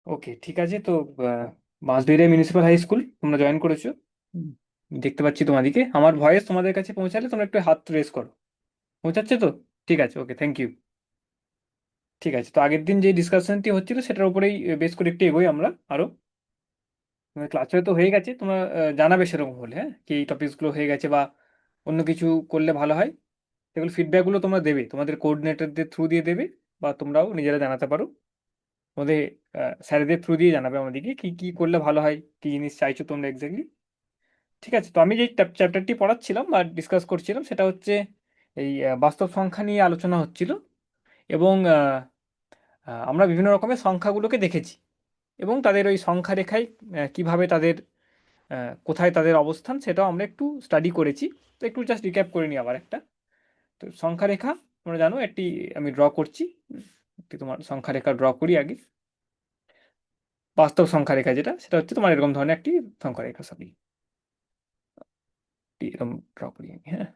ওকে, ঠিক আছে। তো বাঁশবেড়িয়া মিউনিসিপ্যাল হাই স্কুল তোমরা জয়েন করেছো। হুম, দেখতে পাচ্ছি তোমাদেরকে। আমার ভয়েস তোমাদের কাছে পৌঁছালে তোমরা একটু হাত রেস করো। পৌঁছাচ্ছে তো? ঠিক আছে, ওকে, থ্যাংক ইউ। ঠিক আছে, তো আগের দিন যে ডিসকাশনটি হচ্ছিল সেটার উপরেই বেশ করে একটু এগোই আমরা আরো। ক্লাস হয়তো হয়ে গেছে, তোমরা জানাবে সেরকম হলে, হ্যাঁ, কি এই টপিকসগুলো হয়ে গেছে বা অন্য কিছু করলে ভালো হয়। সেগুলো ফিডব্যাকগুলো তোমরা দেবে, তোমাদের কোঅর্ডিনেটরদের থ্রু দিয়ে দেবে, বা তোমরাও নিজেরা জানাতে পারো। তোমাদের স্যারেদের থ্রু দিয়ে জানাবে আমাদেরকে কি কি করলে ভালো হয়, কি জিনিস চাইছো তোমরা এক্স্যাক্টলি। ঠিক আছে, তো আমি যে চ্যাপ্টারটি পড়াচ্ছিলাম বা ডিসকাস করছিলাম সেটা হচ্ছে এই বাস্তব সংখ্যা নিয়ে আলোচনা হচ্ছিল। এবং আমরা বিভিন্ন রকমের সংখ্যাগুলোকে দেখেছি, এবং তাদের ওই সংখ্যা রেখায় কিভাবে তাদের কোথায় তাদের অবস্থান সেটাও আমরা একটু স্টাডি করেছি। তো একটু জাস্ট রিক্যাপ করে নিই আবার একটা। তো সংখ্যা রেখা তোমরা জানো, একটি আমি ড্র করছি। একটি তোমার সংখ্যা রেখা ড্র করি আগে। বাস্তব সংখ্যা রেখা যেটা, সেটা হচ্ছে তোমার এরকম ধরনের একটি সংখ্যা রেখা, সরি, এরকম ড্র করি আমি, হ্যাঁ।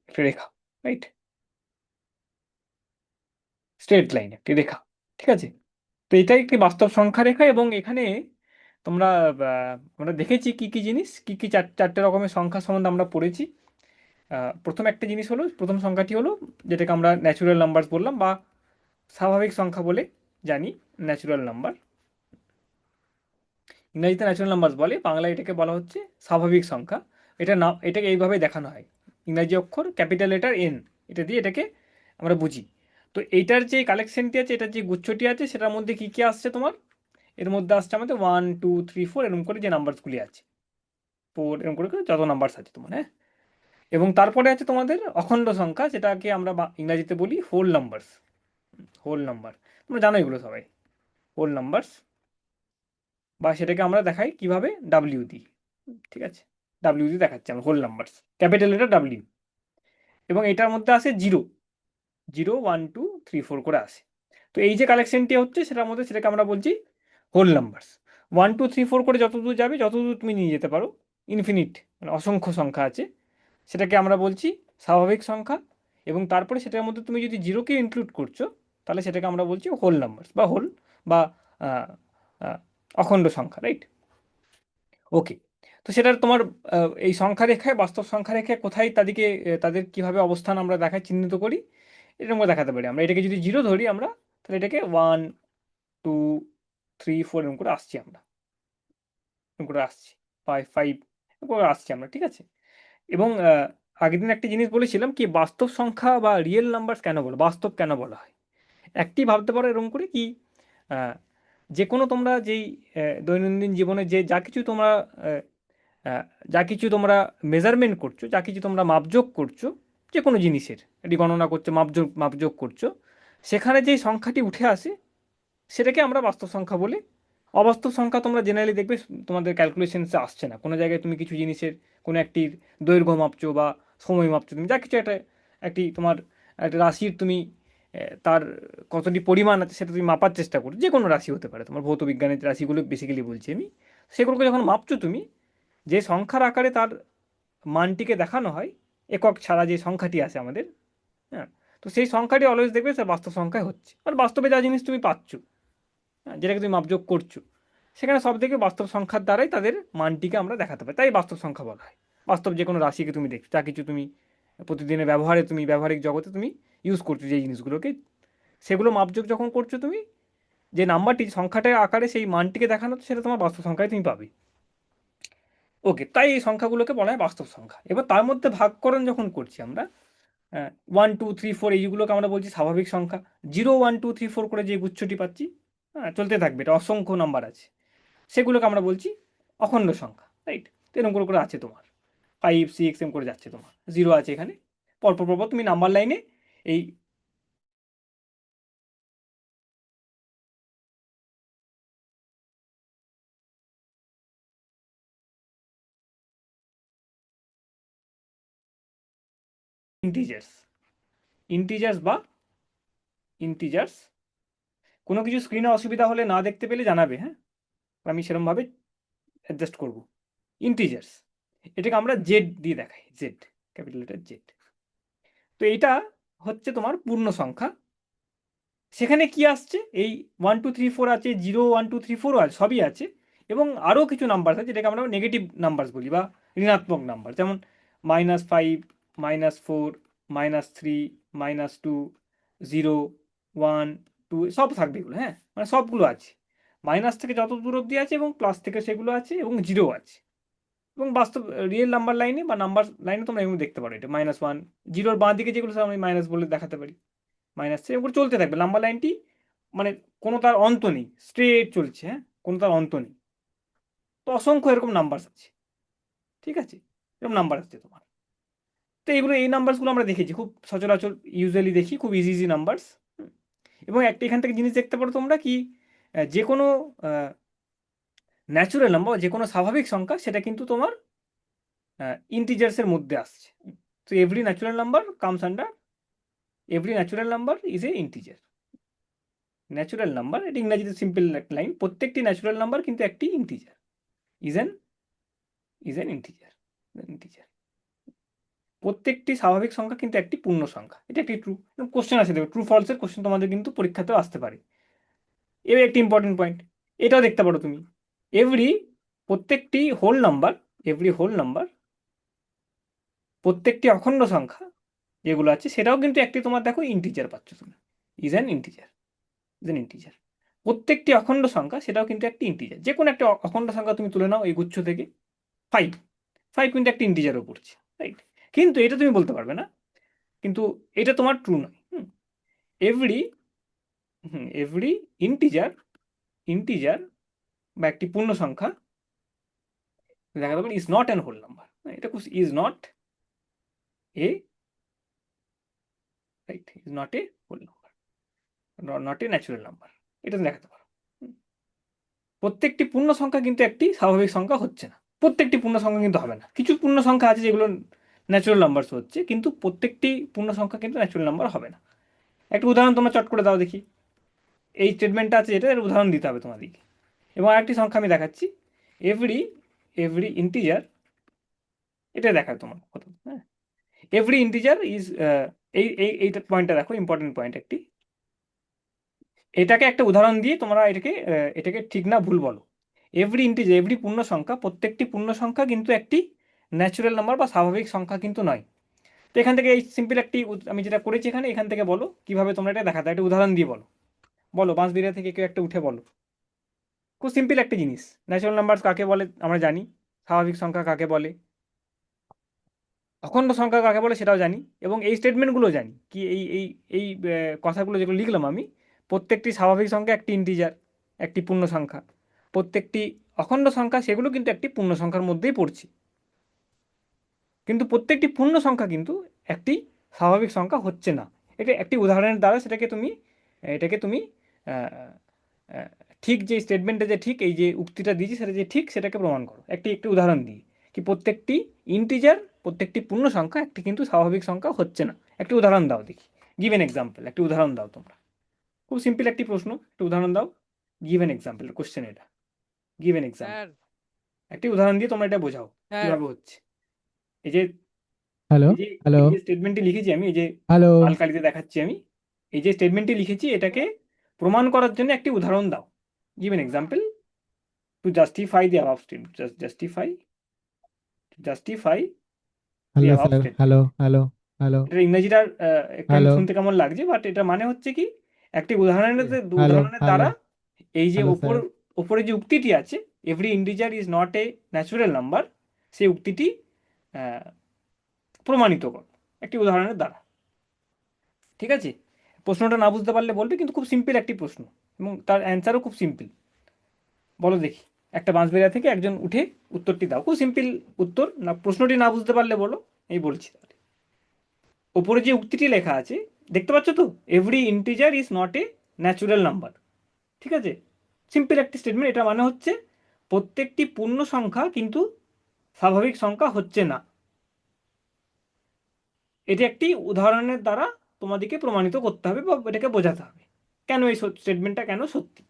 একটা রেখা, রাইট, স্ট্রেট লাইন একটি রেখা। ঠিক আছে, তো এটাই একটি বাস্তব সংখ্যা রেখা। এবং এখানে তোমরা আমরা দেখেছি কি কি জিনিস, কি কি চারটে রকমের সংখ্যা সম্বন্ধে আমরা পড়েছি। প্রথম একটা জিনিস হলো, প্রথম সংখ্যাটি হলো যেটাকে আমরা ন্যাচুরাল নাম্বারস বললাম বা স্বাভাবিক সংখ্যা বলে জানি। ন্যাচুরাল নাম্বার, ইংরেজিতে ন্যাচুরাল নাম্বারস বলে, বাংলায় এটাকে বলা হচ্ছে স্বাভাবিক সংখ্যা। এটা না, এটাকে এইভাবে দেখানো হয়, ইংরাজি অক্ষর ক্যাপিটাল লেটার এন, এটা দিয়ে এটাকে আমরা বুঝি। তো এইটার যে কালেকশনটি আছে, এটার যে গুচ্ছটি আছে, সেটার মধ্যে কী কী আসছে তোমার, এর মধ্যে আসছে আমাদের 1 2 3 4 এরকম করে যে নাম্বারসগুলি আছে, 4 এরকম করে করে যত নাম্বারস আছে তোমার, হ্যাঁ। এবং তারপরে আছে তোমাদের অখণ্ড সংখ্যা, যেটাকে আমরা ইংরাজিতে বলি হোল নাম্বারস। হোল নাম্বার, তোমরা জানো এগুলো সবাই, হোল নাম্বারস। বা সেটাকে আমরা দেখাই কিভাবে, ডাব্লিউ দিই। ঠিক আছে, ডাব্লিউ দিয়ে দেখাচ্ছি আমরা whole numbers, capital letter W. এবং এটার মধ্যে আসে জিরো, 0 1 2 3 4 করে আসে। তো এই যে কালেকশনটি হচ্ছে সেটার মধ্যে, সেটাকে আমরা বলছি হোল নাম্বারস। 1 2 3 4 করে যতদূর যাবে, যতদূর তুমি নিয়ে যেতে পারো, ইনফিনিট মানে অসংখ্য সংখ্যা আছে, সেটাকে আমরা বলছি স্বাভাবিক সংখ্যা। এবং তারপরে সেটার মধ্যে তুমি যদি জিরোকে ইনক্লুড করছো, তাহলে সেটাকে আমরা বলছি হোল নাম্বারস বা হোল বা আহ, আহ, অখণ্ড সংখ্যা, রাইট। ওকে, তো সেটার তোমার এই সংখ্যা রেখায়, বাস্তব সংখ্যা রেখায় কোথায় তাদেরকে তাদের কিভাবে অবস্থান আমরা দেখাই, চিহ্নিত করি, এরকম করে দেখাতে পারি আমরা। এটাকে যদি জিরো ধরি আমরা, তাহলে এটাকে 1 2 3 4 এরকম করে আসছি আমরা, এরকম করে আসছি, 5 5 এরকম করে আসছি আমরা, ঠিক আছে। এবং আগের দিন একটা জিনিস বলেছিলাম কি, বাস্তব সংখ্যা বা রিয়েল নাম্বার কেন বলো, বাস্তব কেন বলা হয়। একটি ভাবতে পারো এরকম করে কি, আহ, যে কোনো তোমরা যেই দৈনন্দিন জীবনে যে যা কিছু তোমরা আহ, আহ, যা কিছু তোমরা মেজারমেন্ট করছো, যা কিছু তোমরা মাপযোগ করছো, যে কোনো জিনিসের এটি গণনা করছো, মাপযোগ করছো, সেখানে যেই সংখ্যাটি উঠে আসে সেটাকে আমরা বাস্তব সংখ্যা বলি। অবাস্তব সংখ্যা তোমরা জেনারেলি দেখবে তোমাদের ক্যালকুলেশনসে আসছে না। কোনো জায়গায় তুমি কিছু জিনিসের কোনো একটির দৈর্ঘ্য মাপছো বা সময় মাপছো, তুমি যা কিছু একটা একটি তোমার একটা রাশির তুমি তার কতটি পরিমাণ আছে সেটা তুমি মাপার চেষ্টা করো, যে কোনো রাশি হতে পারে, তোমার ভৌত বিজ্ঞানের রাশিগুলো বেসিক্যালি বলছি আমি। সেগুলোকে যখন মাপছো তুমি, যে সংখ্যার আকারে তার মানটিকে দেখানো হয়, একক ছাড়া যে সংখ্যাটি আছে আমাদের, হ্যাঁ, তো সেই সংখ্যাটি অলওয়েজ দেখবে সে বাস্তব সংখ্যায় হচ্ছে, আর বাস্তবে যা জিনিস তুমি পাচ্ছ, হ্যাঁ, যেটাকে তুমি মাপযোগ করছো, সেখানে সব থেকে বাস্তব সংখ্যার দ্বারাই তাদের মানটিকে আমরা দেখাতে পারি, তাই বাস্তব সংখ্যা বলা হয়। বাস্তব যে কোনো রাশিকে তুমি দেখছো, যা কিছু তুমি প্রতিদিনের ব্যবহারে, তুমি ব্যবহারিক জগতে তুমি ইউজ করছো যে জিনিসগুলোকে, সেগুলো মাপযোগ যখন করছো তুমি, যে নাম্বারটি সংখ্যাটার আকারে সেই মানটিকে দেখানো হচ্ছে, সেটা তোমার বাস্তব সংখ্যায় তুমি পাবে। ওকে, তাই এই সংখ্যাগুলোকে বলা হয় বাস্তব সংখ্যা। এবার তার মধ্যে ভাগকরণ যখন করছি আমরা, 1 2 3 4 এইগুলোকে আমরা বলছি স্বাভাবিক সংখ্যা। 0 1 2 3 4 করে যে গুচ্ছটি পাচ্ছি, হ্যাঁ, চলতে থাকবে, এটা অসংখ্য নাম্বার আছে, সেগুলোকে আমরা বলছি অখণ্ড সংখ্যা, রাইট। তো এরকম করে করে আছে তোমার 5 6 এম করে যাচ্ছে, তোমার জিরো আছে এখানে, পরপর পরপর তুমি নাম্বার লাইনে এই ইন্টিজার্স, ইন্টিজার্স বা ইন্টিজার্স, কোনো কিছু স্ক্রিনে অসুবিধা হলে, না দেখতে পেলে জানাবে, হ্যাঁ, আমি সেরকমভাবে অ্যাডজাস্ট করবো। ইন্টিজার্স, এটাকে আমরা জেড দিয়ে দেখাই, জেড, ক্যাপিটাল লেটার জেড। তো এইটা হচ্ছে তোমার পূর্ণ সংখ্যা। সেখানে কি আসছে, এই 1 2 3 4 আছে, 0 1 2 3 4 আছে, সবই আছে, এবং আরও কিছু নাম্বার আছে যেটাকে আমরা নেগেটিভ নাম্বারস বলি বা ঋণাত্মক নাম্বার, যেমন -5, -4, -3, -2, 0 1 2 সব থাকবে এগুলো, হ্যাঁ, মানে সবগুলো আছে, মাইনাস থেকে যত দূর অব্দি আছে এবং প্লাস থেকে সেগুলো আছে এবং জিরো আছে। এবং বাস্তব রিয়েল নাম্বার লাইনে বা নাম্বার লাইনে তোমরা এগুলো দেখতে পারো, এটা -1, জিরোর বাঁ দিকে যেগুলো সব আমি মাইনাস বলে দেখাতে পারি, -3, এগুলো চলতে থাকবে নাম্বার লাইনটি, মানে কোনো তার অন্ত নেই, স্ট্রেট চলছে, হ্যাঁ, কোনো তার অন্ত নেই। তো অসংখ্য এরকম নাম্বার আছে, ঠিক আছে, এরকম নাম্বার আছে তোমার। তো এগুলো, এই নাম্বারসগুলো আমরা দেখেছি খুব সচরাচর, ইউজুয়ালি দেখি, খুব ইজি ইজি নাম্বারস। এবং একটা এখান থেকে জিনিস দেখতে পারো তোমরা কি, যে কোনো ন্যাচুরাল নাম্বার, যে কোনো স্বাভাবিক সংখ্যা, সেটা কিন্তু তোমার ইন্টিজার্সের মধ্যে আসছে। তো every natural number comes under, every natural number is a integer. Natural number, এটা ইংরাজিতে সিম্পল একটা লাইন, প্রত্যেকটি ন্যাচুরাল নাম্বার কিন্তু একটি integer, is an integer, integer. প্রত্যেকটি স্বাভাবিক সংখ্যা কিন্তু একটি পূর্ণ সংখ্যা, এটা একটি ট্রু কোশ্চেন আছে, দেখো ট্রু ফলসের কোশ্চেন তোমাদের কিন্তু পরীক্ষাতেও আসতে পারে। এবার একটি ইম্পর্টেন্ট পয়েন্ট, এটাও দেখতে পারো তুমি, এভরি, প্রত্যেকটি whole number, every whole number, প্রত্যেকটি অখণ্ড সংখ্যা যেগুলো আছে সেটাও কিন্তু একটি, তোমার দেখো ইন্টিজার পাচ্ছ তুমি, is an integer, is an integer. প্রত্যেকটি অখণ্ড সংখ্যা সেটাও কিন্তু একটি ইন্টিজার, যে কোনো একটা অখণ্ড সংখ্যা তুমি তুলে নাও এই গুচ্ছ থেকে, 5, 5 কিন্তু একটা ইন্টিজারও পড়ছে, রাইট। কিন্তু এটা তুমি বলতে পারবে না, কিন্তু এটা তোমার ট্রু নয়। এভরি, এভরি ইন্টিজার, ইন্টিজার বা একটি পূর্ণ সংখ্যা, দেখা যাবে is not an whole number, এটা is not a, right, is not a whole number, not a natural number, এটা তুমি দেখাতে পারো। প্রত্যেকটি পূর্ণ সংখ্যা কিন্তু একটি স্বাভাবিক সংখ্যা হচ্ছে না, প্রত্যেকটি পূর্ণ সংখ্যা কিন্তু হবে না, কিছু পূর্ণ সংখ্যা আছে যেগুলো ন্যাচুরাল নাম্বারস হচ্ছে, কিন্তু প্রত্যেকটি পূর্ণ সংখ্যা কিন্তু ন্যাচুরাল নাম্বার হবে না। একটা উদাহরণ তোমরা চট করে দাও দেখি, এই স্টেটমেন্টটা আছে এটা, এর উদাহরণ দিতে হবে তোমাদেরকে। এবং আরেকটি সংখ্যা আমি দেখাচ্ছি, এভরি, এভরি ইন্টিজার, এটা দেখায় তোমার কথা, হ্যাঁ, এভরি ইন্টিজার ইজ, এইটা পয়েন্টটা দেখো, ইম্পর্টেন্ট পয়েন্ট একটি, এটাকে একটা উদাহরণ দিয়ে তোমরা এটাকে, এটাকে ঠিক না ভুল বলো। এভরি ইন্টিজার, এভরি পূর্ণ সংখ্যা, প্রত্যেকটি পূর্ণ সংখ্যা কিন্তু একটি ন্যাচুরাল নাম্বার বা স্বাভাবিক সংখ্যা কিন্তু নয়। তো এখান থেকে এই সিম্পল একটি আমি যেটা করেছি এখানে, এখান থেকে বলো কিভাবে তোমরা এটা দেখাতে, একটা উদাহরণ দিয়ে বলো, বলো বাঁশবিড়িয়া থেকে কেউ একটা উঠে বলো, খুব সিম্পল একটা জিনিস, ন্যাচুরাল নাম্বার কাকে বলে আমরা জানি, স্বাভাবিক সংখ্যা কাকে বলে, অখণ্ড সংখ্যা কাকে বলে সেটাও জানি, এবং এই স্টেটমেন্টগুলো জানি কি, এই কথাগুলো যেগুলো লিখলাম আমি, প্রত্যেকটি স্বাভাবিক সংখ্যা একটি ইন্টিজার, একটি পূর্ণ সংখ্যা, প্রত্যেকটি অখণ্ড সংখ্যা সেগুলো কিন্তু একটি পূর্ণ সংখ্যার মধ্যেই পড়ছে, কিন্তু প্রত্যেকটি পূর্ণ সংখ্যা কিন্তু একটি স্বাভাবিক সংখ্যা হচ্ছে না। এটা একটি উদাহরণের দ্বারা সেটাকে তুমি, এটাকে তুমি আহ, আহ, ঠিক যে স্টেটমেন্টে যে ঠিক, এই যে উক্তিটা দিয়েছি সেটা যে ঠিক, সেটাকে প্রমাণ করো একটি একটি উদাহরণ দিয়ে, কি প্রত্যেকটি ইন্টিজার, প্রত্যেকটি পূর্ণ সংখ্যা একটি কিন্তু স্বাভাবিক সংখ্যা হচ্ছে না, একটি উদাহরণ দাও দেখি, গিভ এন এক্সাম্পল, একটি উদাহরণ দাও তোমরা, খুব সিম্পল একটি প্রশ্ন, একটি উদাহরণ দাও, গিভ এন এক্সাম্পল, কোশ্চেন এটা, গিভ এন এক্সাম্পল, স্যার একটি উদাহরণ দিয়ে তোমরা এটা বোঝাও স্যার কিভাবে হচ্ছে। এই যে, হ্যালো এই যে, হ্যালো এই যে স্টেটমেন্টটি লিখেছি আমি, এই যে হ্যালো লাল কালিতে দেখাচ্ছি আমি, এই যে স্টেটমেন্টটি লিখেছি এটাকে প্রমাণ করার জন্য একটি উদাহরণ দাও, give an example to justify the above statement, justify the hello above sir statement. Hello hello hello এটা ইংরেজিটা একটু হ্যালো শুনতে কেমন লাগছে, বাট এটা মানে হচ্ছে কি, একটি উদাহরণের হ্যালো উদাহরণের হ্যালো দ্বারা এই যে হ্যালো ওপর, স্যার ওপরে যে উক্তিটি আছে, every integer is not a natural number, সেই উক্তিটি আহ, প্রমাণিত কর একটি উদাহরণের দ্বারা, ঠিক আছে। প্রশ্নটা না বুঝতে পারলে বলবে, কিন্তু খুব সিম্পল একটি প্রশ্ন এবং তার অ্যান্সারও খুব সিম্পল। বলো দেখি, একটা বাঁশবেড়িয়া থেকে একজন উঠে উত্তরটি দাও, খুব সিম্পল উত্তর, না প্রশ্নটি না বুঝতে পারলে বলো, এই বলছি তাহলে। ওপরে যে উক্তিটি লেখা আছে দেখতে পাচ্ছ তো, every integer is not a natural number, ঠিক আছে, সিম্পল একটি স্টেটমেন্ট, এটা মানে হচ্ছে প্রত্যেকটি পূর্ণ সংখ্যা কিন্তু স্বাভাবিক সংখ্যা হচ্ছে না। এটি একটি উদাহরণের দ্বারা তোমাদেরকে প্রমাণিত করতে হবে বা এটাকে বোঝাতে হবে কেন এই স্টেটমেন্টটা কেন সত্যি।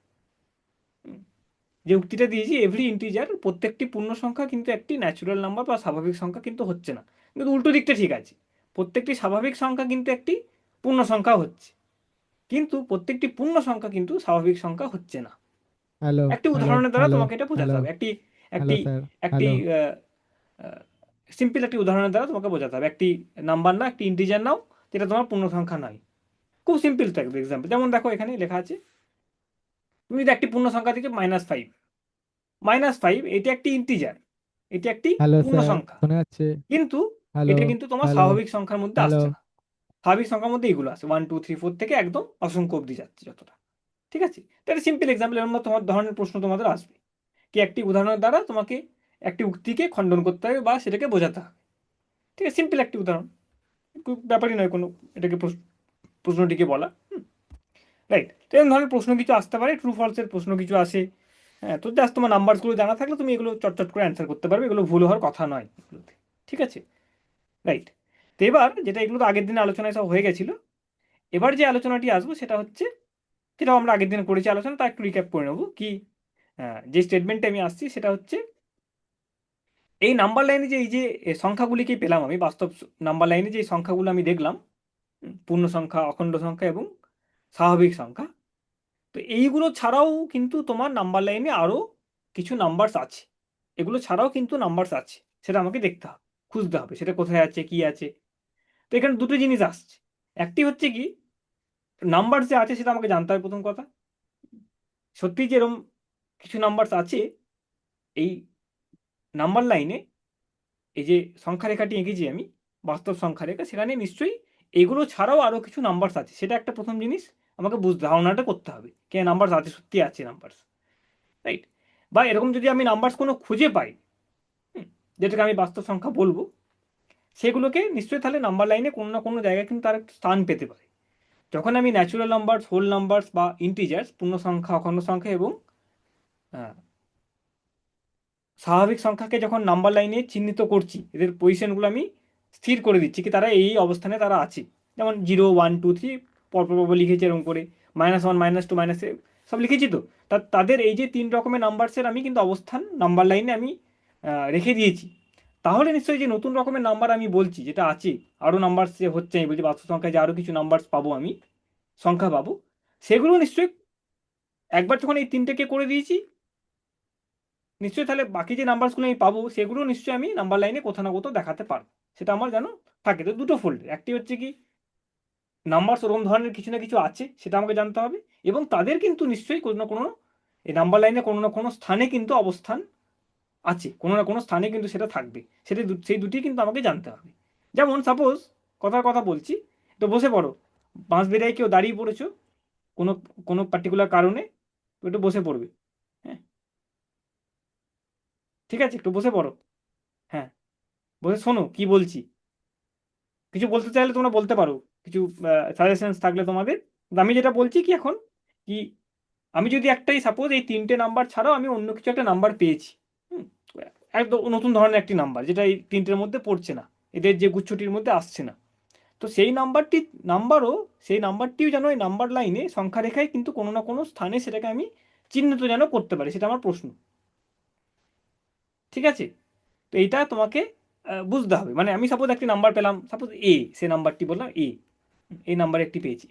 যে উক্তিটা দিয়েছি, এভরি ইন্টিজার, প্রত্যেকটি পূর্ণ সংখ্যা কিন্তু একটি ন্যাচুরাল নাম্বার বা স্বাভাবিক সংখ্যা কিন্তু হচ্ছে না, কিন্তু উল্টো দিকটা ঠিক আছে, প্রত্যেকটি স্বাভাবিক সংখ্যা কিন্তু একটি পূর্ণ সংখ্যা হচ্ছে। কিন্তু প্রত্যেকটি পূর্ণ সংখ্যা কিন্তু স্বাভাবিক সংখ্যা হচ্ছে না। হ্যালো একটি হ্যালো উদাহরণের দ্বারা হ্যালো তোমাকে এটা বোঝাতে হ্যালো হবে। একটি হ্যালো একটি স্যার। একটি হ্যালো সিম্পল একটি উদাহরণের দ্বারা তোমাকে বোঝাতে হবে। একটি নাম্বার না, একটি ইন্টিজার নাও যেটা তোমার পূর্ণ সংখ্যা নয়। খুব সিম্পল থাকবে এক্সাম্পল। যেমন দেখো এখানে লেখা আছে, তুমি যদি একটি পূর্ণ সংখ্যা থেকে -5 এটা একটি ইন্টিজার, এটি একটি হ্যালো পূর্ণ স্যার, সংখ্যা, শোনা যাচ্ছে? কিন্তু হ্যালো এটা কিন্তু তোমার হ্যালো স্বাভাবিক সংখ্যার মধ্যে হ্যালো। আসছে না। স্বাভাবিক সংখ্যার মধ্যে এগুলো আছে 1 2 3 4 থেকে একদম অসংখ্য অবধি যাচ্ছে যতটা। ঠিক আছে, তো এটা সিম্পল এক্সাম্পল। এর মধ্যে তোমার ধরনের প্রশ্ন তোমাদের আসবে কি একটি উদাহরণের দ্বারা তোমাকে একটি উক্তিকে খণ্ডন করতে হবে বা সেটাকে বোঝাতে হবে। ঠিক আছে, সিম্পল একটি উদাহরণ, ব্যাপারই নয় কোনো এটাকে প্রশ্নটিকে বলা। রাইট, তো এরকম ধরনের প্রশ্ন কিছু আসতে পারে, ট্রু ফলসের প্রশ্ন কিছু আসে। হ্যাঁ, তো জাস্ট তোমার নাম্বারসগুলো জানা থাকলে তুমি এগুলো চটচট করে অ্যান্সার করতে পারবে, এগুলো ভুল হওয়ার কথা নয় এগুলোতে। ঠিক আছে, রাইট। তো এবার যেটা, এগুলো তো আগের দিনে আলোচনায় সব হয়ে গেছিলো। এবার যে আলোচনাটি আসবো সেটা হচ্ছে, যেটা আমরা আগের দিনে করেছি আলোচনা, তা একটু রিক্যাপ করে নেবো কি। যে স্টেটমেন্টে আমি আসছি সেটা হচ্ছে, এই নাম্বার লাইনে যে এই যে সংখ্যাগুলিকে পেলাম আমি, বাস্তব নাম্বার লাইনে যে সংখ্যাগুলো আমি দেখলাম, পূর্ণ সংখ্যা, অখণ্ড সংখ্যা এবং স্বাভাবিক সংখ্যা, তো এইগুলো ছাড়াও কিন্তু তোমার নাম্বার লাইনে আরও কিছু নাম্বারস আছে। এগুলো ছাড়াও কিন্তু নাম্বারস আছে, সেটা আমাকে দেখতে হবে, খুঁজতে হবে সেটা কোথায় আছে, কি আছে। তো এখানে দুটো জিনিস আসছে। একটি হচ্ছে কি, নাম্বার যে আছে সেটা আমাকে জানতে হবে প্রথম কথা। সত্যি যে এরকম কিছু নাম্বারস আছে এই নাম্বার লাইনে, এই যে সংখ্যা রেখাটি এঁকেছি আমি, বাস্তব সংখ্যা রেখা, সেখানে নিশ্চয়ই এগুলো ছাড়াও আরও কিছু নাম্বারস আছে, সেটা একটা প্রথম জিনিস আমাকে ধারণাটা করতে হবে, কে নাম্বারস আছে, সত্যি আছে নাম্বারস। রাইট, বা এরকম যদি আমি নাম্বারস কোনো খুঁজে পাই, যেটাকে আমি বাস্তব সংখ্যা বলবো, সেগুলোকে নিশ্চয়ই তাহলে নাম্বার লাইনে কোনো না কোনো জায়গায় কিন্তু তার একটা স্থান পেতে পারে। যখন আমি ন্যাচুরাল নাম্বারস, হোল নাম্বারস বা ইন্টিজার্স, পূর্ণ সংখ্যা, অখণ্ড সংখ্যা এবং আহ, স্বাভাবিক সংখ্যাকে যখন নাম্বার লাইনে চিহ্নিত করছি, এদের পজিশনগুলো আমি স্থির করে দিচ্ছি কি তারা এই অবস্থানে তারা আছে। যেমন 0 1 2 3 পরপর লিখেছি এরকম করে, -1 -2 মাইনাস সব লিখেছি। তো তাদের এই যে 3 রকমের নাম্বারসের আমি কিন্তু অবস্থান নাম্বার লাইনে আমি রেখে দিয়েছি। তাহলে নিশ্চয়ই যে নতুন রকমের নাম্বার আমি বলছি যেটা আছে, আরও নাম্বার সে হচ্ছে, আমি বলছি বাস্তব সংখ্যায় যে আরও কিছু নাম্বার পাবো আমি, সংখ্যা পাবো, সেগুলো নিশ্চয়ই একবার যখন এই তিনটেকে করে দিয়েছি, নিশ্চয়ই তাহলে বাকি যে নাম্বারসগুলো আমি পাবো সেগুলো নিশ্চয়ই আমি নাম্বার লাইনে কোথাও না কোথাও দেখাতে পারবো, সেটা আমার যেন থাকে। তো দুটো ফোল্ডে, একটি হচ্ছে কি নাম্বারস ওরকম ধরনের কিছু না কিছু আছে সেটা আমাকে জানতে হবে, এবং তাদের কিন্তু নিশ্চয়ই কোনো না কোনো এই নাম্বার লাইনে কোনো না কোনো স্থানে কিন্তু অবস্থান আছে, কোনো না কোনো স্থানে কিন্তু সেটা থাকবে, সেটা সেই দুটি কিন্তু আমাকে জানতে হবে। যেমন সাপোজ কথার কথা বলছি, তো বসে পড়ো, বাঁশ বেড়ায় কেউ দাঁড়িয়ে পড়েছো কোনো কোনো পার্টিকুলার কারণে, তো একটু বসে পড়বে। হ্যাঁ, ঠিক আছে, একটু বসে পড়ো। হ্যাঁ, বসে শোনো কি বলছি, কিছু বলতে চাইলে তোমরা বলতে পারো, কিছু সাজেশনস থাকলে তোমাদের। কিন্তু আমি যেটা বলছি কি এখন, কি আমি যদি একটাই সাপোজ এই তিনটে নাম্বার ছাড়াও আমি অন্য কিছু একটা নাম্বার পেয়েছি, হুম, একদম নতুন ধরনের একটি নাম্বার যেটা এই তিনটের মধ্যে পড়ছে না, এদের যে গুচ্ছটির মধ্যে আসছে না, তো সেই সেই নাম্বারটিও যেন এই নাম্বার লাইনে সংখ্যা রেখায় কিন্তু কোনো না কোনো স্থানে সেটাকে আমি চিহ্নিত যেন করতে পারি, সেটা আমার প্রশ্ন। ঠিক আছে, তো এইটা তোমাকে বুঝতে হবে। মানে আমি সাপোজ একটি নাম্বার পেলাম, সাপোজ সে নাম্বারটি বললাম এই নাম্বার একটি পেয়েছি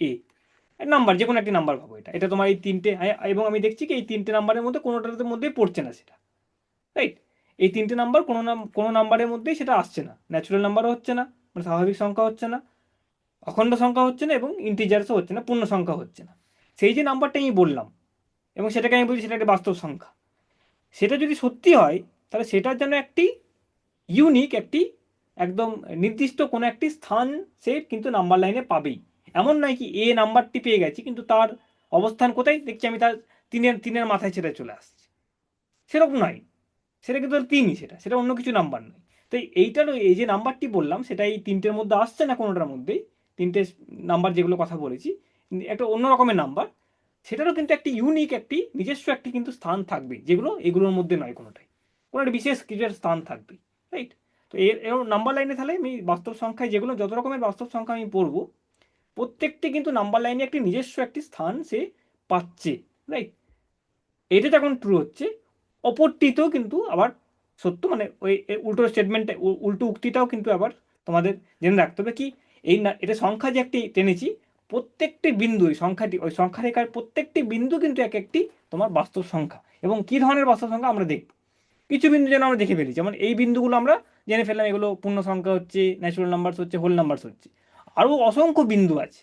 নাম্বার, যে কোনো একটি নাম্বার পাবো, এটা এটা তোমার এই তিনটে, এবং আমি দেখছি কি এই তিনটে নাম্বারের মধ্যে কোনোটার মধ্যেই পড়ছে না সেটা। রাইট, এই তিনটে নাম্বার কোনো নাম্বারের মধ্যেই সেটা আসছে না, ন্যাচুরাল নাম্বারও হচ্ছে না, মানে স্বাভাবিক সংখ্যা হচ্ছে না, অখণ্ড সংখ্যা হচ্ছে না, এবং ইন্টিজার্সও হচ্ছে না, পূর্ণ সংখ্যা হচ্ছে না। সেই যে নাম্বারটা আমি বললাম এবং সেটাকে আমি বলছি সেটা একটা বাস্তব সংখ্যা, সেটা যদি সত্যি হয় তাহলে সেটার যেন একটি ইউনিক, একটি একদম নির্দিষ্ট কোনো একটি স্থান সে কিন্তু নাম্বার লাইনে পাবেই। এমন নয় কি নাম্বারটি পেয়ে গেছি কিন্তু তার অবস্থান কোথায় দেখছি আমি, তার তিনের মাথায় সেটা চলে আসছে, সেরকম নয়। সেটা কিন্তু তিনই, সেটা সেটা অন্য কিছু নাম্বার নয়। তো এইটারও এই যে নাম্বারটি বললাম সেটা এই তিনটের মধ্যে আসছে না কোনোটার মধ্যেই, তিনটে নাম্বার যেগুলো কথা বলেছি, একটা অন্য রকমের নাম্বার, সেটারও কিন্তু একটি ইউনিক, একটি নিজস্ব একটি কিন্তু স্থান থাকবে, যেগুলো এগুলোর মধ্যে নয় কোনোটাই, কোনো একটা বিশেষ কিছু একটা স্থান থাকবে। রাইট, তো এরকম নাম্বার লাইনে তাহলে আমি বাস্তব সংখ্যায় যেগুলো যত রকমের বাস্তব সংখ্যা আমি পড়বো, প্রত্যেকটি কিন্তু নাম্বার লাইনে একটি নিজস্ব একটি স্থান সে পাচ্ছে। রাইট, এটা যখন ট্রু হচ্ছে, অপরটিতেও কিন্তু আবার সত্য, মানে ওই উল্টো স্টেটমেন্ট, উল্টো উক্তিটাও কিন্তু আবার তোমাদের জেনে রাখতে হবে কি, এই না এটা সংখ্যা যে একটি টেনেছি, প্রত্যেকটি বিন্দু ওই সংখ্যা রেখার প্রত্যেকটি বিন্দু কিন্তু এক একটি তোমার বাস্তব সংখ্যা। এবং কি ধরনের বাস্তব সংখ্যা আমরা দেখব, কিছু বিন্দু যেন আমরা দেখে ফেলি, যেমন এই বিন্দুগুলো আমরা জেনে ফেললাম এগুলো পূর্ণ সংখ্যা হচ্ছে, ন্যাচুরাল নাম্বারস হচ্ছে, হোল নাম্বারস হচ্ছে। আরও অসংখ্য বিন্দু আছে,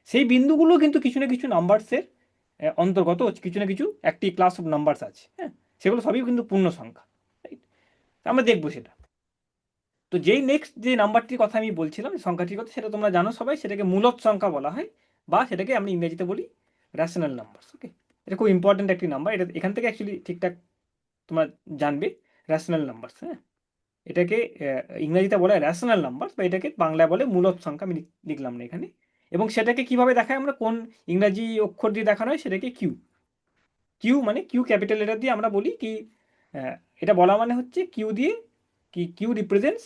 সেই বিন্দুগুলো কিন্তু কিছু না কিছু নাম্বারসের অন্তর্গত হচ্ছে, কিছু না কিছু একটি ক্লাস অফ নাম্বারস আছে। হ্যাঁ, সেগুলো সবই কিন্তু পূর্ণ সংখ্যা, রাইট? আমরা দেখবো সেটা। তো যেই নেক্সট যে নাম্বারটির কথা আমি বলছিলাম, সংখ্যাটির কথা, সেটা তোমরা জানো সবাই, সেটাকে মূলদ সংখ্যা বলা হয়, বা সেটাকে আমরা ইংরেজিতে বলি রেশনাল নাম্বারস। ওকে, এটা খুব ইম্পর্ট্যান্ট একটি নাম্বার, এটা এখান থেকে অ্যাকচুয়ালি ঠিকঠাক তোমরা জানবে রেশনাল নাম্বারস। হ্যাঁ, এটাকে ইংরেজিতে বলে রেশনাল নাম্বার, বা এটাকে বাংলায় বলে মূলদ সংখ্যা। আমি লিখলাম না এখানে। এবং সেটাকে কিভাবে দেখায় আমরা, কোন ইংরাজি অক্ষর দিয়ে দেখানো হয়, সেটাকে কিউ। কিউ মানে কিউ ক্যাপিটাল লেটার দিয়ে আমরা বলি কি, এটা বলা মানে হচ্ছে কিউ দিয়ে, কি Q represents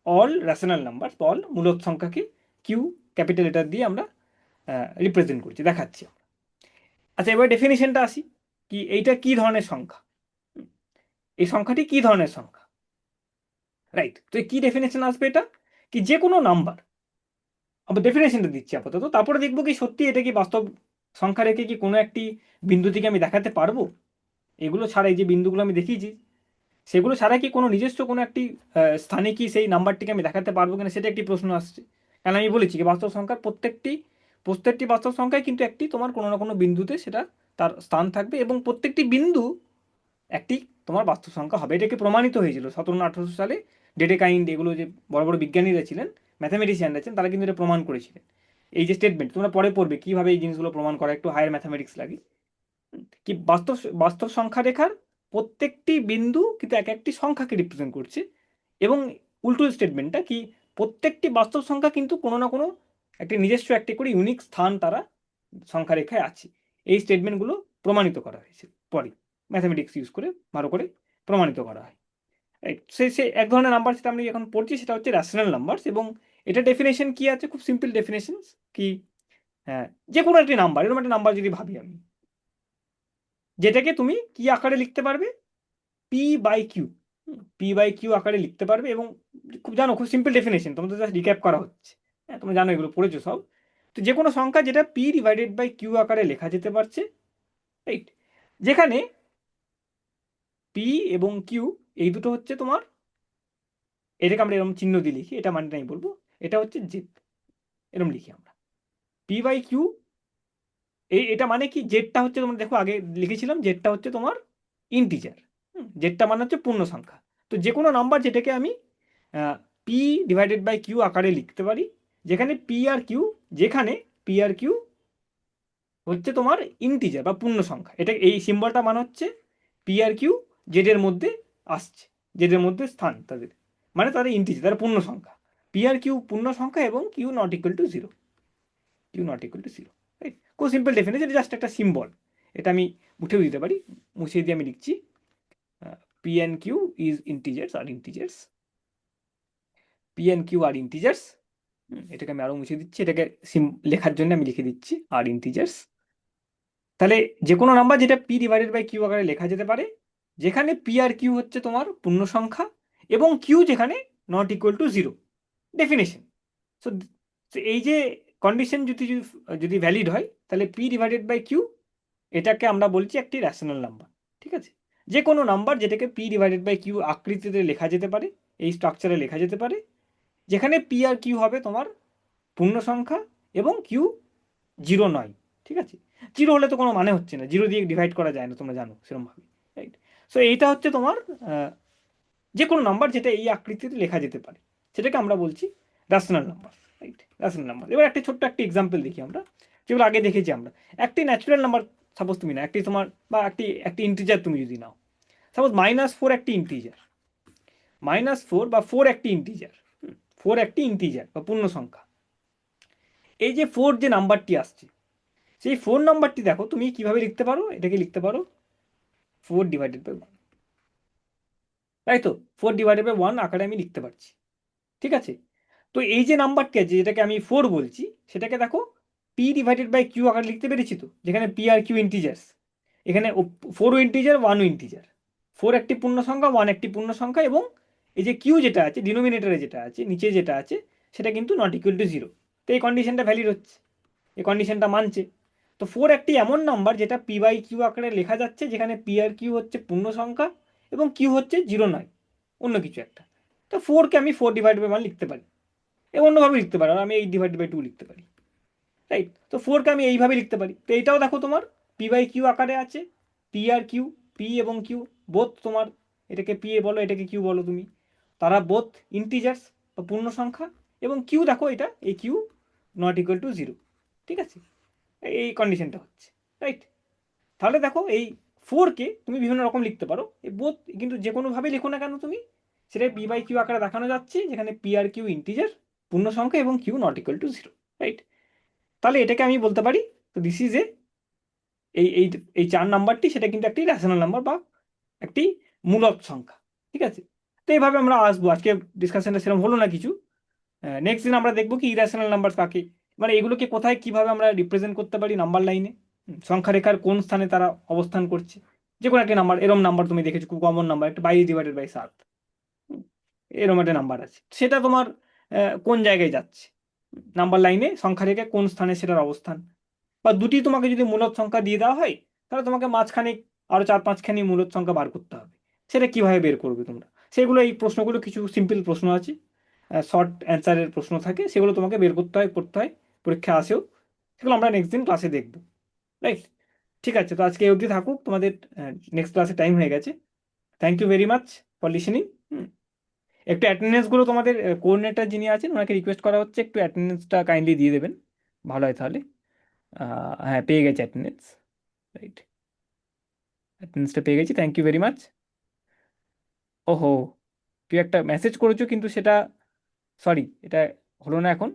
all rational number, all মূলদ সংখ্যাকে কিউ ক্যাপিটাল লেটার দিয়ে আমরা রিপ্রেজেন্ট করছি, দেখাচ্ছি। আচ্ছা, এবার ডেফিনেশনটা আসি, কি এইটা কি ধরনের সংখ্যা, এই সংখ্যাটি কি ধরনের সংখ্যা, রাইট? তো কি ডেফিনেশন আসবে এটা, কি যে কোনো নাম্বার, আমরা ডেফিনেশনটা দিচ্ছি আপাতত, তারপরে দেখবো কি সত্যি এটা কি বাস্তব সংখ্যা রেখে কি কোনো একটি বিন্দু থেকে আমি দেখাতে পারবো। এগুলো ছাড়া, এই যে বিন্দুগুলো আমি দেখিয়েছি, সেগুলো ছাড়া কি কোনো নিজস্ব কোনো একটি স্থানে কি সেই নাম্বারটিকে আমি দেখাতে পারবো কিনা, সেটা একটি প্রশ্ন আসছে। কারণ আমি বলেছি কি বাস্তব সংখ্যার প্রত্যেকটি বাস্তব সংখ্যায় কিন্তু একটি তোমার কোনো না কোনো বিন্দুতে সেটা তার স্থান থাকবে, এবং প্রত্যেকটি বিন্দু একটি তোমার বাস্তব সংখ্যা হবে। এটাকে প্রমাণিত হয়েছিল 1718 সালে ডেডেকাইন্ড, এগুলো যে বড় বড় বিজ্ঞানীরা ছিলেন, ম্যাথামেটিশিয়ানরা ছিলেন, তারা কিন্তু এটা প্রমাণ করেছিলেন। এই যে স্টেটমেন্ট তোমরা পরে পড়বে কিভাবে এই জিনিসগুলো প্রমাণ করা, একটু হায়ার ম্যাথামেটিক্স লাগে। কি বাস্তব বাস্তব সংখ্যা রেখার প্রত্যেকটি বিন্দু কিন্তু এক একটি সংখ্যাকে রিপ্রেজেন্ট করছে। এবং উল্টো স্টেটমেন্টটা কি, প্রত্যেকটি বাস্তব সংখ্যা কিন্তু কোনো না কোনো একটি নিজস্ব একটি করে ইউনিক স্থান তারা সংখ্যা রেখায় আছে। এই স্টেটমেন্টগুলো প্রমাণিত করা হয়েছে পরে, ম্যাথামেটিক্স ইউজ করে ভালো করে প্রমাণিত করা হয়। সে এক ধরনের নাম্বার, সেটা আমি এখন পড়ছি, সেটা হচ্ছে রেশনাল নাম্বারস। এবং এটা ডেফিনেশন কি আছে, খুব সিম্পল ডেফিনেশন, কি হ্যাঁ, যে কোনো একটি নাম্বার, এরকম একটা নাম্বার যদি ভাবি আমি, যেটাকে তুমি কি আকারে লিখতে পারবে, P by Q, P by Q আকারে লিখতে পারবে। এবং খুব জানো, খুব সিম্পল ডেফিনেশন, তোমাদের জাস্ট রিক্যাপ করা হচ্ছে। হ্যাঁ, তোমরা জানো, এগুলো পড়েছো সব। তো যে কোনো সংখ্যা যেটা পি ডিভাইডেড বাই কিউ আকারে লেখা যেতে পারছে, রাইট? যেখানে পি এবং কিউ এই দুটো হচ্ছে তোমার, এটাকে আমরা এরকম চিহ্ন দিয়ে লিখি, এটা মানে আমি বলবো এটা হচ্ছে জেড, এরকম লিখি আমরা পি বাই কিউ। এটা মানে কি, জেডটা হচ্ছে, তোমরা দেখো আগে লিখেছিলাম, জেডটা হচ্ছে তোমার ইন্টিজার, জেডটা মানে হচ্ছে পূর্ণ সংখ্যা। তো যে কোনো নাম্বার যেটাকে আমি পি ডিভাইডেড বাই কিউ আকারে লিখতে পারি, যেখানে পি আর কিউ, যেখানে পি আর কিউ হচ্ছে তোমার ইন্টিজার বা পূর্ণ সংখ্যা। এটা এই সিম্বলটা মানে হচ্ছে পি আর কিউ জেডের মধ্যে আসছে, জেডের মধ্যে স্থান তাদের, মানে তাদের ইন্টিজার, তারা পূর্ণ সংখ্যা। পি আর কিউ পূর্ণ সংখ্যা এবং Q not equal to zero, Q not equal to zero, right? খুব সিম্পল ডেফিনেশন, জাস্ট একটা সিম্বল। এটা আমি মুছেও দিতে পারি, মুছিয়ে দিয়ে আমি লিখছি P and Q is integers, are integers, P and Q are integers. এটাকে আমি আরও মুছে দিচ্ছি, এটাকে লেখার জন্য আমি লিখে দিচ্ছি আর ইন্টিজার্স। তাহলে যে কোনো নাম্বার যেটা পি ডিভাইডেড বাই কিউ আকারে লেখা যেতে পারে, যেখানে পি আর কিউ হচ্ছে তোমার পূর্ণ সংখ্যা, এবং কিউ যেখানে not equal to zero. Definition. So এই যে কন্ডিশন যদি যদি ভ্যালিড হয়, তাহলে পি ডিভাইডেড বাই কিউ, এটাকে আমরা বলছি একটি র্যাশনাল নাম্বার। ঠিক আছে, যে কোনো নাম্বার যেটাকে পি ডিভাইডেড বাই কিউ আকৃতিতে লেখা যেতে পারে, এই স্ট্রাকচারে লেখা যেতে পারে, যেখানে পি আর কিউ হবে তোমার পূর্ণ সংখ্যা এবং কিউ জিরো নয়। ঠিক আছে, জিরো হলে তো কোনো মানে হচ্ছে না, জিরো দিয়ে ডিভাইড করা যায় না, তোমরা জানো সেরকমভাবে, রাইট? সো এইটা হচ্ছে তোমার যে কোনো নাম্বার যেটা এই আকৃতিতে লেখা যেতে পারে, সেটাকে আমরা বলছি rational number, right? Rational number. এবার একটা ছোট্ট একটি এক্সাম্পল দেখি আমরা, যেগুলো আগে দেখেছি আমরা। একটি ন্যাচুরাল নাম্বার সাপোজ তুমি না, একটি তোমার, বা একটি ইন্টিজার তুমি যদি নাও, সাপোজ -4 একটি ইন্টিজার, -4 বা 4 একটি ইন্টিজার, 4 একটি ইন্টিজার বা পূর্ণ সংখ্যা। এই যে 4 যে নাম্বারটি আসছে, সেই 4 নাম্বারটি দেখো তুমি কিভাবে লিখতে পারো, এটাকে লিখতে পারো 4 ডিভাইডেড বাই 1, তাই তো? 4 ডিভাইডেড বাই 1 আকারে আমি লিখতে পারছি। ঠিক আছে, তো এই যে নাম্বারটি আছে যেটাকে আমি 4 বলছি, সেটাকে দেখো পি ডিভাইডেড বাই কিউ আকারে লিখতে পেরেছি তো, যেখানে পি আর কিউ ইন্টিজার্স, এখানে 4ও ইন্টিজার 1ও ইন্টিজার, 4 একটি পূর্ণ সংখ্যা, 1 একটি পূর্ণ সংখ্যা, এবং এই যে কিউ যেটা আছে ডিনোমিনেটরে যেটা আছে, নিচে যেটা আছে, সেটা কিন্তু নট ইকুয়াল টু জিরো। তো এই কন্ডিশনটা ভ্যালিড হচ্ছে, এই কন্ডিশনটা মানছে। তো ফোর একটি এমন নাম্বার যেটা পি বাই কিউ আকারে লেখা যাচ্ছে, যেখানে পি আর কিউ হচ্ছে পূর্ণ সংখ্যা এবং কিউ হচ্ছে জিরো নয়, অন্য কিছু একটা। তো ফোরকে আমি 4/1 লিখতে পারি, এ অন্যভাবে লিখতে পারি, আর আমি 8/2 লিখতে পারি, রাইট? তো ফোরকে আমি এইভাবে লিখতে পারি। তো এইটাও দেখো তোমার পি বাই কিউ আকারে আছে, পি আর কিউ, পি এবং কিউ বোথ তোমার, এটাকে পি এ বলো, এটাকে কিউ বলো তুমি, তারা বোথ ইন্টিজার্স বা পূর্ণ সংখ্যা। এবং কিউ দেখো, এটা এই Q not equal to zero, ঠিক আছে? এই কন্ডিশনটা হচ্ছে, রাইট? তাহলে দেখো এই ফোরকে তুমি বিভিন্ন রকম লিখতে পারো, এই বোথ, কিন্তু যে কোনোভাবে লিখো না কেন তুমি, সেটা পি বাই কিউ আকারে দেখানো যাচ্ছে, যেখানে পি আর কিউ ইন্টিজার, পূর্ণ সংখ্যা, এবং Q not equal to zero, right? তাহলে এটাকে আমি বলতে পারি, তো দিস ইজ এ, এই এই এই 4 নাম্বারটি সেটা কিন্তু একটি রেশনাল নাম্বার বা একটি মূলদ সংখ্যা, ঠিক আছে? তো এইভাবে আমরা আসবো, আজকে ডিসকাশনটা সেরকম হলো না কিছু। নেক্সট দিন আমরা দেখবো কি ইরেশনাল নাম্বার কাকে, মানে এগুলোকে কোথায় কিভাবে আমরা রিপ্রেজেন্ট করতে পারি নাম্বার লাইনে, সংখ্যা রেখার কোন স্থানে তারা অবস্থান করছে। যে কোনো একটা নাম্বার, এরম নাম্বার তুমি দেখেছো খুব কমন নাম্বার, একটা 22/7, এরম একটা নাম্বার আছে, সেটা তোমার কোন জায়গায় যাচ্ছে নাম্বার লাইনে, সংখ্যা রেখে কোন স্থানে সেটার অবস্থান। বা দুটি তোমাকে যদি মূলদ সংখ্যা দিয়ে দেওয়া হয়, তাহলে তোমাকে মাঝখানে আরো 4-5খানি মূলদ সংখ্যা বার করতে হবে। সেটা কিভাবে বের করবে তোমরা, সেগুলো, এই প্রশ্নগুলো কিছু সিম্পল প্রশ্ন আছে, শর্ট অ্যান্সারের প্রশ্ন থাকে, সেগুলো তোমাকে বের করতে হয়, করতে হয়, পরীক্ষা আসেও। সেগুলো আমরা নেক্সট দিন ক্লাসে দেখবো, রাইট? ঠিক আছে, তো আজকে এই অবধি থাকুক, তোমাদের নেক্সট ক্লাসে টাইম হয়ে গেছে। Thank you very much for listening. একটু অ্যাটেন্ডেন্সগুলো তোমাদের কোঅর্ডিনেটর যিনি আছেন ওনাকে রিকোয়েস্ট করা হচ্ছে, একটু অ্যাটেন্ডেন্সটা কাইন্ডলি দিয়ে দেবেন, ভালো হয় তাহলে। হ্যাঁ, পেয়ে গেছে অ্যাটেন্ডেন্স, রাইট? অ্যাটেন্ডেন্সটা পেয়ে গেছি, থ্যাংক ইউ ভেরি মাচ। ওহো, তুই একটা মেসেজ করেছো কিন্তু সেটা, সরি, এটা হলো না এখন।